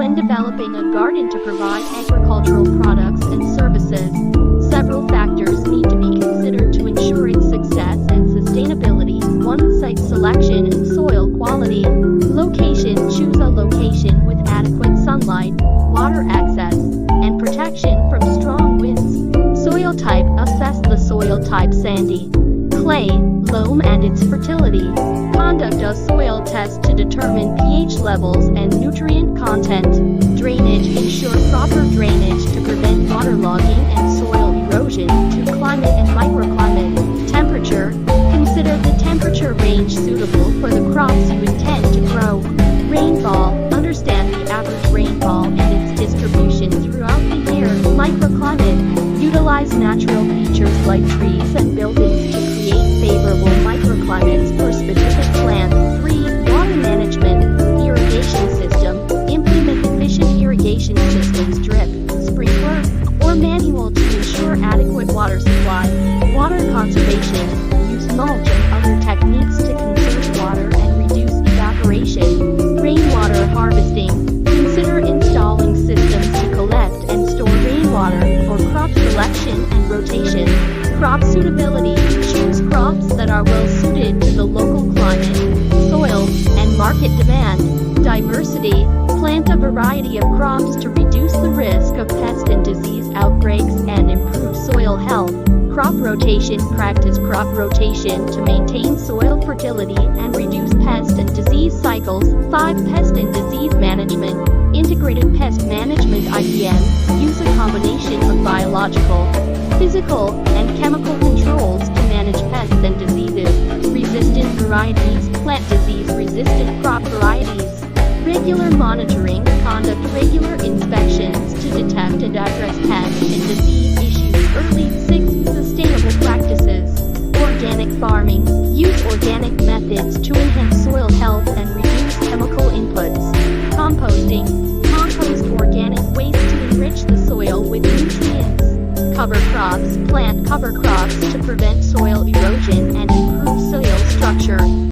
When developing a garden to provide agricultural products and services, several factors need to be considered to ensure its success and sustainability. 1. Site selection and soil quality. Location. Choose a location with adequate sunlight, water access, and protection from strong winds. Soil type. Assess the soil type: sandy, clay, loam, and its fertility. Conduct a soil test to determine pH levels and nutrient content. Drainage. Ensure proper drainage to prevent waterlogging and soil erosion. 2. Climate and microclimate. Temperature. Consider the temperature range suitable for the crops you intend to grow. Rainfall. Understand the average rainfall and its distribution throughout the year. Microclimate. Utilize natural features like trees and buildings to create favorable microclimates for specific plants. 3. Water management. Irrigation system. Implement efficient irrigation systems: drip, sprinkler, or manual to ensure adequate water supply. Water conservation. Use mulch and other techniques to conserve water and reduce evaporation. Rainwater harvesting. Consider installing systems to collect and store rainwater for crop selection and rotation. Crop suitability. Choose crops that are well suited to the local climate, soil, and market demand. Diversity. Plant a variety of crops to reduce the risk of pest and disease outbreaks and improve soil health. Crop rotation. Practice crop rotation to maintain soil fertility and reduce pest and disease cycles. 5. Pest and disease management. Integrated pest management (IPM). Use a combination of biological, physical, and chemical controls to manage pests and diseases. Resistant varieties. Plant disease-resistant crop varieties. Regular monitoring. Conduct regular inspections to detect and address pest and disease issues early. 6. Sustainable practices. Organic farming. Use organic methods to enhance soil health and reduce chemical inputs. Composting. Compost organic waste to enrich the soil with nutrients. Cover crops. Plant cover crops to prevent soil erosion and improve soil structure.